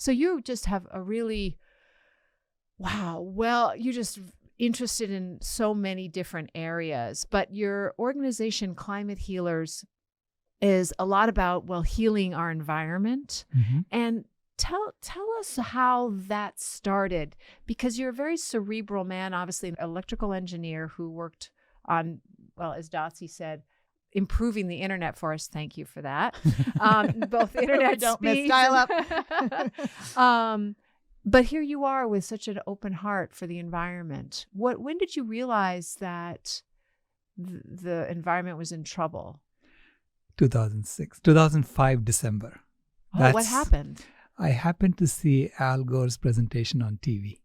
So you just have a really, wow, well, you're just interested in so many different areas. But your organization, Climate Healers, is a lot about, well, healing our environment. And tell us how that started, because you're a very cerebral man, obviously an electrical engineer who worked on, well, as Dotsie said, improving the internet for us. Thank you for that. Both internet Don't speeds. miss dial up. But here you are with such an open heart for the environment. When did you realize that the environment was in trouble? 2005, December. Oh, what happened? I happened to see Al Gore's presentation on TV,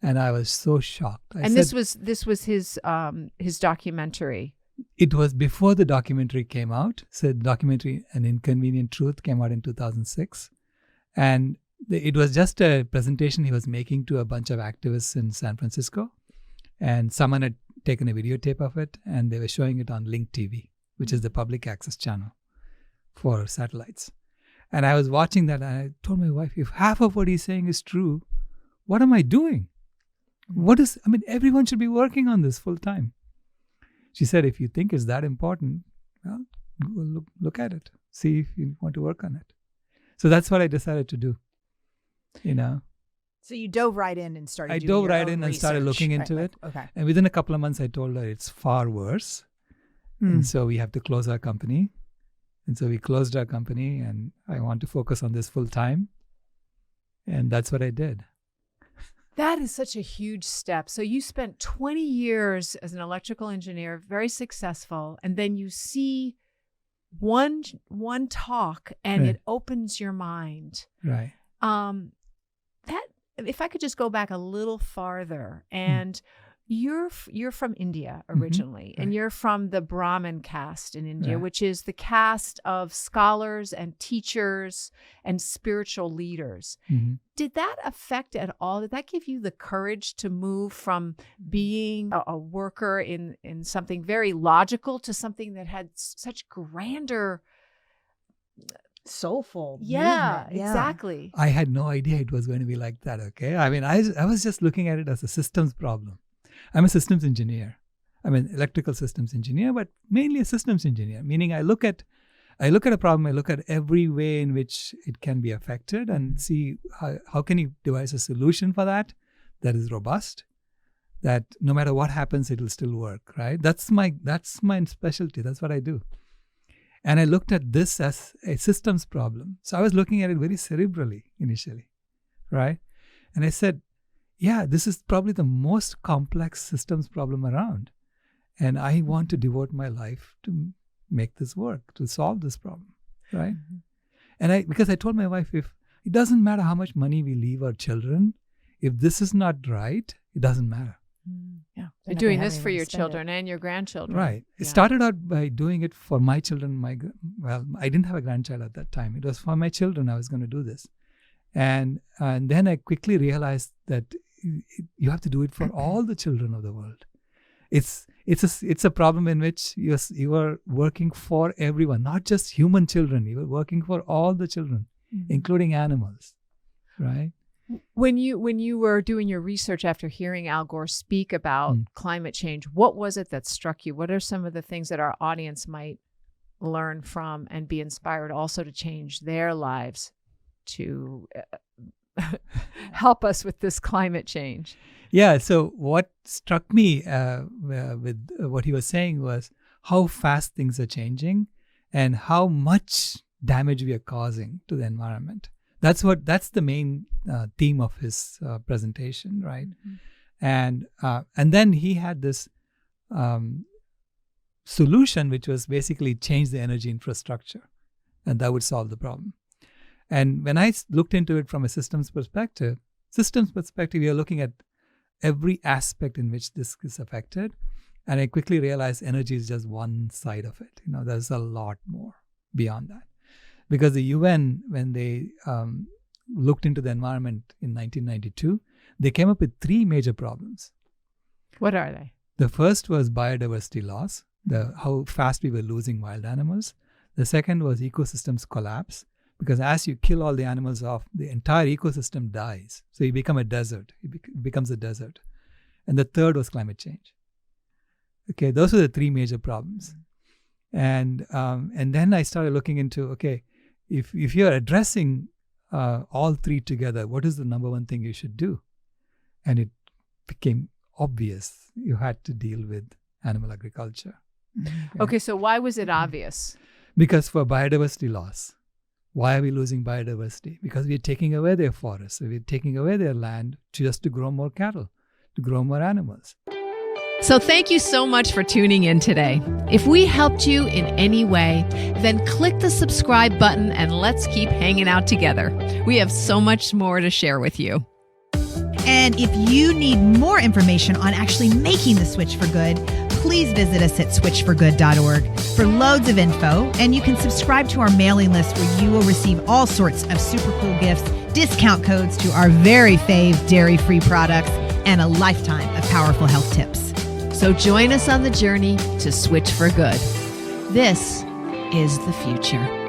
and I was so shocked. This was his documentary. It was before the documentary came out. So the documentary, An Inconvenient Truth, came out in 2006. And it was just a presentation he was making to a bunch of activists in San Francisco. And someone had taken a videotape of it, and they were showing it on Link TV, which is the public access channel for satellites. And I was watching that, and I told my wife, if half of what he's saying is true, what am I doing? Everyone should be working on this full time. She said, if you think it's that important, well, look at it. See if you want to work on it. So that's what I decided to do, So you dove right in and started doing I dove your right own in and research. started looking into it. Okay. And within a couple of months, I told her it's far worse. And so we have to close our company. And so we closed our company, and I want to focus on this full time. And that's what I did. That is such a huge step. So you spent 20 years as an electrical engineer, very successful, and then you see one talk, and it opens your mind. Right. That, if I could just go back a little farther, and you're from India originally, and you're from the Brahmin caste in India, which is the caste of scholars and teachers and spiritual leaders. Did that affect at all? Did that give you the courage to move from being a worker in something very logical to something that had such grander, soulful movement? Yeah, exactly. I had no idea it was going to be like that, okay? I mean, I was just looking at it as a systems problem. I'm a systems engineer. I'm an electrical systems engineer, but mainly a systems engineer, meaning I look at a problem, I look at every way in which it can be affected and see how can you devise a solution for that is robust, that no matter what happens, it will still work, right? That's my specialty. That's what I do. And I looked at this as a systems problem. So I was looking at it very cerebrally initially, right? And I said, yeah, this is probably the most complex systems problem around. And I want to devote my life to make this work, to solve this problem, right? And because I told my wife, if it doesn't matter how much money we leave our children, if this is not right, it doesn't matter. Yeah, you're doing this for your children and your grandchildren. Right. It started out by doing it for my children. I didn't have a grandchild at that time. It was for my children I was going to do this. And then I quickly realized that you have to do it for all the children of the world. It's a problem in which you are working for everyone, not just human children. You are working for all the children, including animals, right? When you were doing your research after hearing Al Gore speak about climate change, what was it that struck you? What are some of the things that our audience might learn from and be inspired also to change their lives to help us with this climate change? Yeah, so what struck me with what he was saying was how fast things are changing and how much damage we are causing to the environment. That's the main theme of his presentation, right? And then he had this solution, which was basically change the energy infrastructure, and that would solve the problem. And when I looked into it from a systems perspective, we are looking at every aspect in which this is affected. And I quickly realized energy is just one side of it. There's a lot more beyond that. Because the UN, when they looked into the environment in 1992, they came up with 3 major problems. What are they? The first was biodiversity loss, how fast we were losing wild animals. The second was ecosystems collapse, Because as you kill all the animals off, the entire ecosystem dies. So you become a desert. It becomes a desert. And the third was climate change. Okay, those were the three major problems. And then I started looking into, okay, if you're addressing all three together, what is the number one thing you should do? And it became obvious you had to deal with animal agriculture. Okay, so why was it obvious? Because for biodiversity loss. Why are we losing biodiversity? Because we're taking away their forests. So we're taking away their land just to grow more cattle, to grow more animals. So thank you so much for tuning in today. If we helped you in any way, then click the subscribe button and let's keep hanging out together. We have so much more to share with you. And if you need more information on actually making the switch for good, please visit us at switchforgood.org for loads of info. And you can subscribe to our mailing list where you will receive all sorts of super cool gifts, discount codes to our very fave dairy-free products, and a lifetime of powerful health tips. So join us on the journey to switch for good. This is the future.